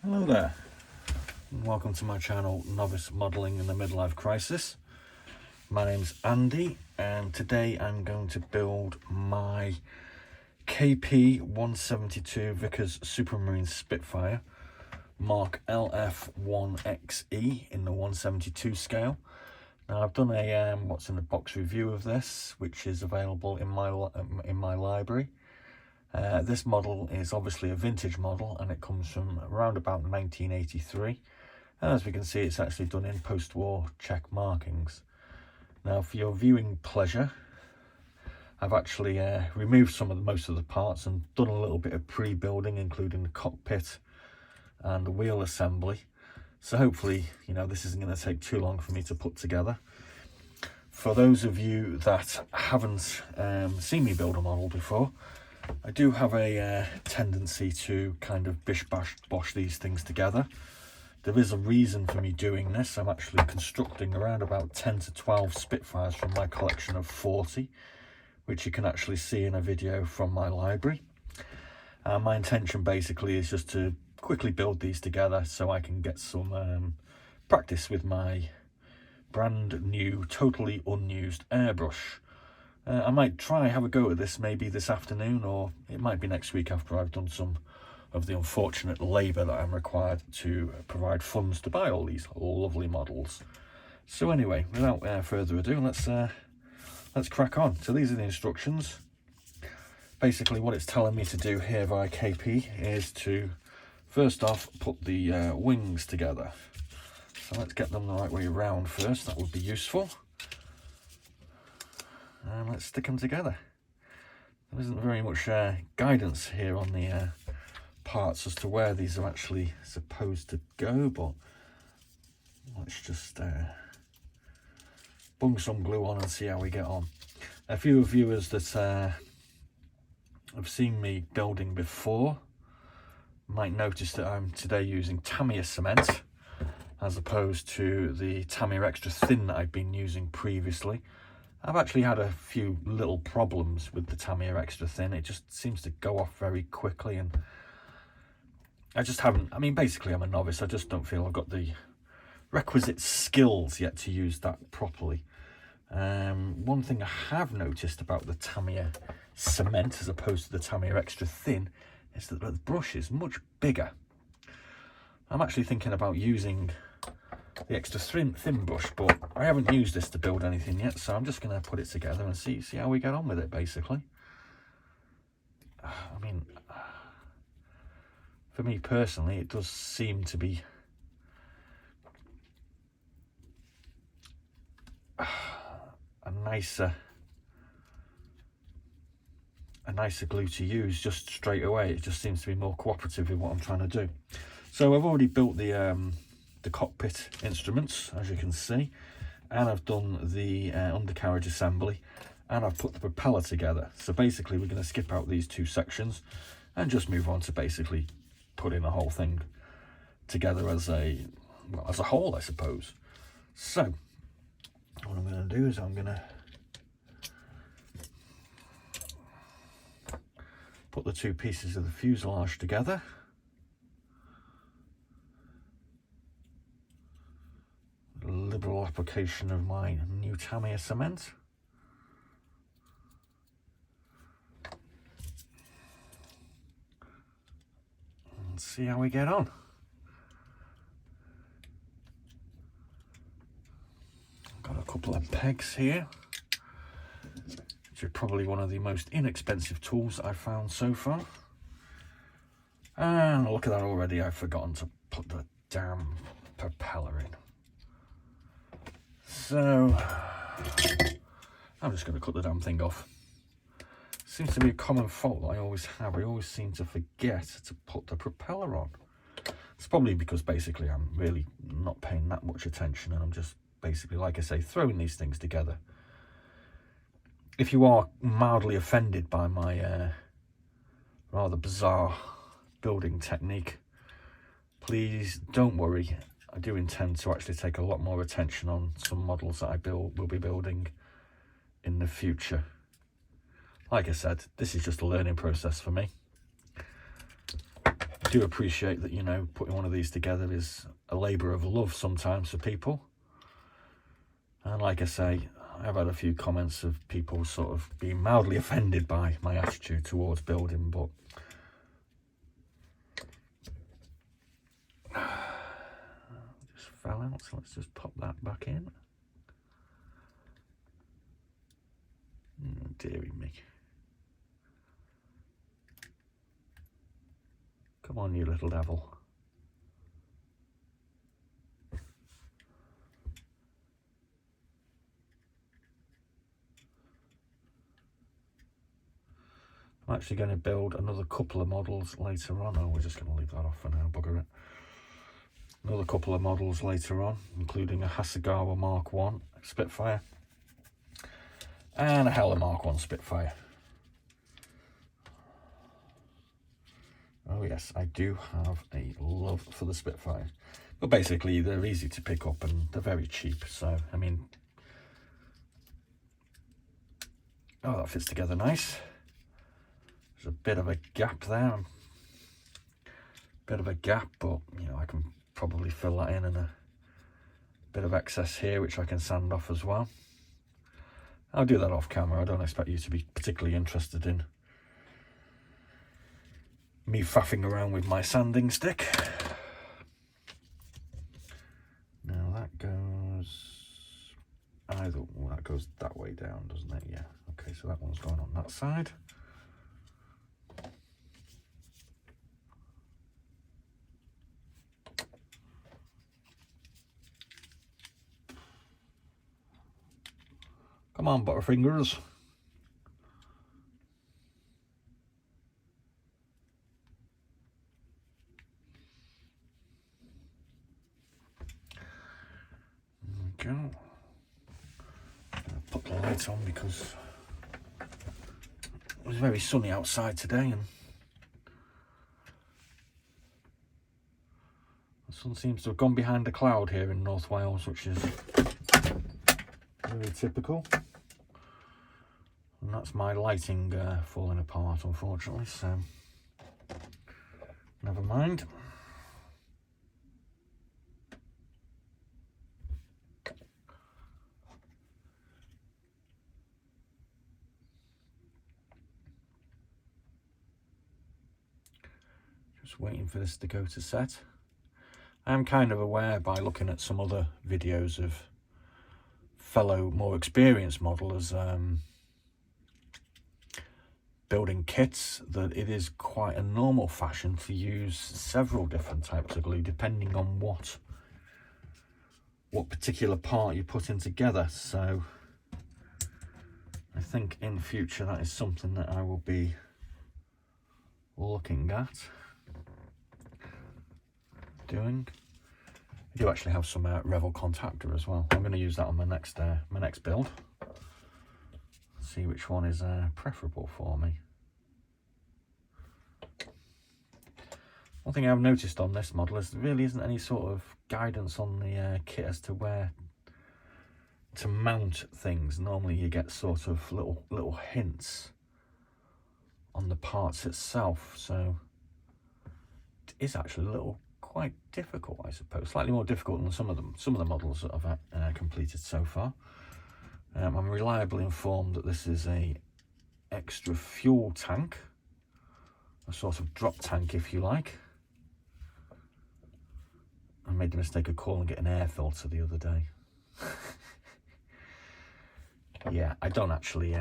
Hello there, and welcome to my channel Novice Modelling in the Midlife Crisis. My name's Andy, and today I'm going to build my KP172 Vickers Supermarine Spitfire Mark LF1XE in the 172 scale. Now I've done a what's in the box review of this, which is available in my library. This model is obviously a vintage model, and it comes from around about 1983, and as we can see, it's actually done in post-war Czech markings. Now for your viewing pleasure, I've actually removed most of the parts and done a little bit of pre-building, including the cockpit and the wheel assembly. So hopefully, this isn't going to take too long for me to put together. For those of you that haven't seen me build a model before, I do have a tendency to kind of bish-bash-bosh these things together. There is a reason for me doing this. I'm actually constructing around about 10 to 12 Spitfires from my collection of 40, which you can actually see in a video from my library. My intention basically is just to quickly build these together so I can get some practice with my brand new, totally unused airbrush. I might have a go at this maybe this afternoon, or it might be next week after I've done some of the unfortunate labour that I'm required to provide funds to buy all these lovely models. So anyway, without further ado, let's crack on. So these are the instructions. Basically what it's telling me to do here via KP is to first off put the wings together. So let's get them the right way around first, that would be useful. And let's stick them together. There isn't very much guidance here on the parts as to where these are actually supposed to go, but let's just bung some glue on and see how we get on. A few viewers that have seen me building before might notice that I'm today using Tamiya cement as opposed to the Tamiya extra thin that I've been using previously. I've actually had a few little problems with the Tamiya extra thin. It just seems to go off very quickly, and I just haven't, basically I'm a novice. I just don't feel I've got the requisite skills yet to use that properly. One thing I have noticed about the Tamiya cement as opposed to the Tamiya extra thin is that the brush is much bigger. I'm actually thinking about using the extra thin brush, but I haven't used this to build anything yet, so I'm just going to put it together and see how we get on with it, basically. For me personally, it does seem to be a nicer glue to use just straight away. It just seems to be more cooperative with what I'm trying to do. So I've already built the cockpit instruments, as you can see, and I've done the undercarriage assembly, and I've put the propeller together. So basically we're going to skip out these two sections and just move on to basically putting the whole thing together as a whole, I suppose. So what I'm going to do is I'm going to put the two pieces of the fuselage together. Liberal application of my new Tamiya cement. And see how we get on. Got a couple of pegs here, which are probably one of the most inexpensive tools I've found so far. And look at that, already I've forgotten to put the damn propeller in. So I'm just going to cut the damn thing off. Seems to be a common fault that I always have. I always seem to forget to put the propeller on. It's probably because basically I'm really not paying that much attention, and I'm just basically, like I say, throwing these things together. If you are mildly offended by my rather bizarre building technique, please don't worry. I do intend to actually take a lot more attention on some models that I will be building in the future. Like I said, this is just a learning process for me. do appreciate that, you know, putting one of these together is a labour of love sometimes for people. And like I say, I've had a few comments of people sort of being mildly offended by my attitude towards building, but just fell out, so let's just pop that back in. Oh, dearie me. Come on, you little devil. I'm actually going to build another couple of models later on. Oh, we're just going to leave that off for now, bugger it. Another couple of models later on, including a Hasegawa Mark 1 Spitfire and a Heller Mark 1 Spitfire. Oh yes, I do have a love for the Spitfire. But basically, they're easy to pick up and they're very cheap. So, I mean, oh, that fits together nice. There's a bit of a gap there. Bit of a gap, but, you know, I can probably fill that in, and a bit of excess here, which I can sand off as well. I'll do that off camera. I don't expect you to be particularly interested in me faffing around with my sanding stick. Now that goes either, well, that goes that way down, doesn't it? Yeah. Okay, so that one's going on that side. Come on, Butterfingers. There we go. I'll put the light on because it was very sunny outside today, and the sun seems to have gone behind a cloud here in North Wales, which is very typical. And that's my lighting falling apart, unfortunately, so never mind. Just waiting for this to go to set. I'm kind of aware by looking at some other videos of fellow more experienced modelers building kits that it is quite a normal fashion to use several different types of glue depending on what particular part you're putting together. So I think in future that is something that I will be looking at doing. I do actually have some Revel contactor as well. I'm going to use that on my next build. See which one is preferable for me. One thing I've noticed on this model is there really isn't any sort of guidance on the kit as to where to mount things. Normally you get sort of little hints on the parts itself, so it is actually a little quite difficult, I suppose. Slightly more difficult than some of the models that I've completed so far. I'm reliably informed that this is a extra fuel tank, a sort of drop tank if you like. I made the mistake of calling it an air filter the other day. Yeah, I don't actually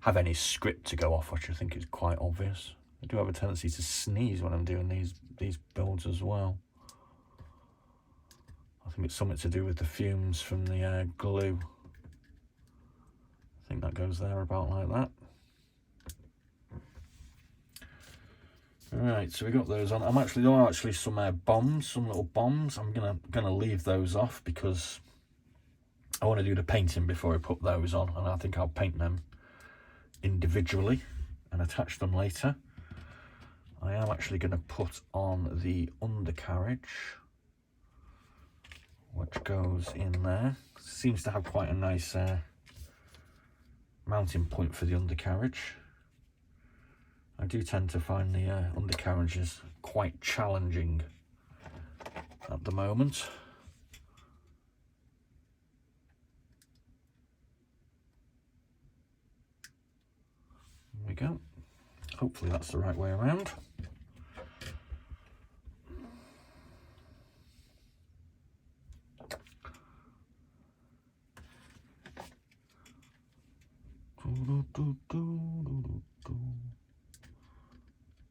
have any script to go off, which I think is quite obvious. I do have a tendency to sneeze when I'm doing these builds as well. I think it's something to do with the fumes from the glue. I think that goes there about like that. Right, so we got those on. There are actually some bombs, some little bombs. I'm gonna leave those off because I want to do the painting before I put those on, and I think I'll paint them individually and attach them later. I am actually going to put on the undercarriage, which goes in there. Seems to have quite a nice mounting point for the undercarriage. I do tend to find the undercarriages quite challenging at the moment. There we go. Hopefully that's the right way around.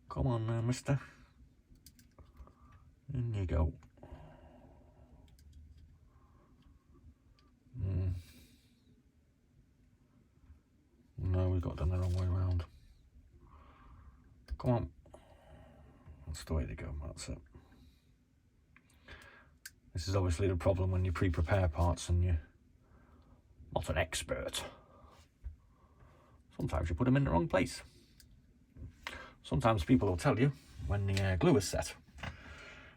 Come on now, mister. In you go. No, we got done the wrong way around. Come on. That's the way to go, that's it. This is obviously the problem when you pre-prepare parts and you're not an expert. Sometimes you put them in the wrong place. Sometimes people will tell you when the glue is set.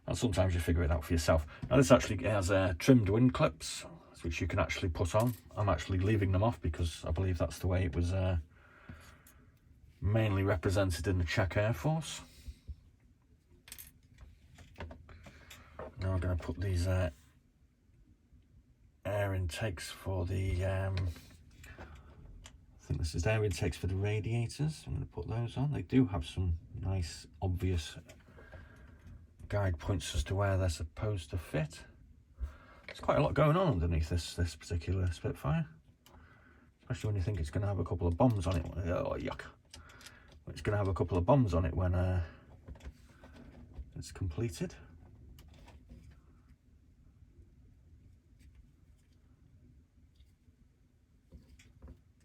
And sometimes you figure it out for yourself. Now this actually has trimmed wind clips, which you can actually put on. I'm actually leaving them off because I believe that's the way it was mainly represented in the Czech Air Force. Now I'm going to put these air intakes for the, I think this is air intakes for the radiators. I'm going to put those on. They do have some nice, obvious guide points as to where they're supposed to fit. There's quite a lot going on underneath this particular Spitfire, especially when you think it's going to have a couple of bombs on it. Oh, yuck. It's going to have a couple of bombs on it when it's completed.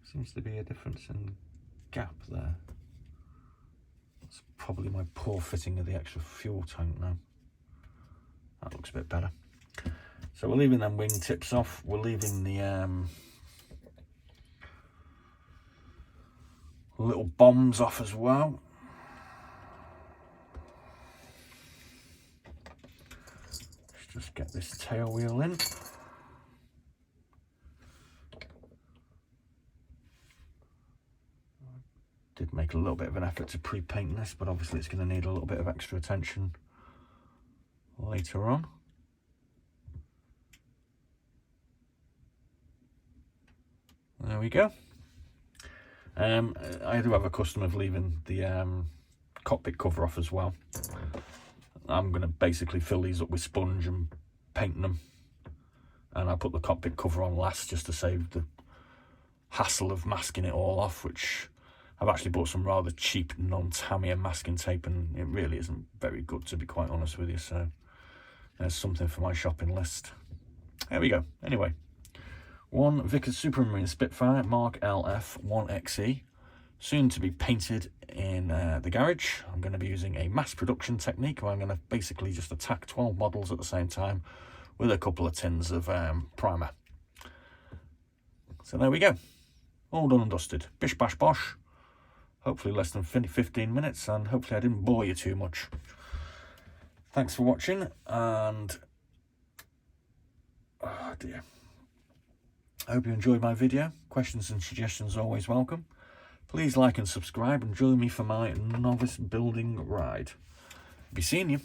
Seems to be a difference in gap there. That's probably my poor fitting of the extra fuel tank now. That looks a bit better. So we're leaving them wing tips off. We're leaving the little bombs off as well. Let's just get this tail wheel in. Did make a little bit of an effort to pre-paint this, but obviously it's going to need a little bit of extra attention later on. There we go. I do have a custom of leaving the cockpit cover off as well. I'm going to basically fill these up with sponge and paint them, and I put the cockpit cover on last just to save the hassle of masking it all off, which I've actually bought some rather cheap non-Tamiya masking tape and it really isn't very good, to be quite honest with you, so there's something for my shopping list. There we go. Anyway, one Vickers Supermarine Spitfire Mark LF1XE, soon to be painted in the garage. I'm going to be using a mass production technique where I'm going to basically just attack 12 models at the same time with a couple of tins of primer. So there we go. All done and dusted. Bish bash bosh. Hopefully less than 15 minutes, and hopefully I didn't bore you too much. Thanks for watching, and oh dear, I hope you enjoyed my video. Questions and suggestions are always welcome. Please like and subscribe and join me for my novice building ride. Be seeing you.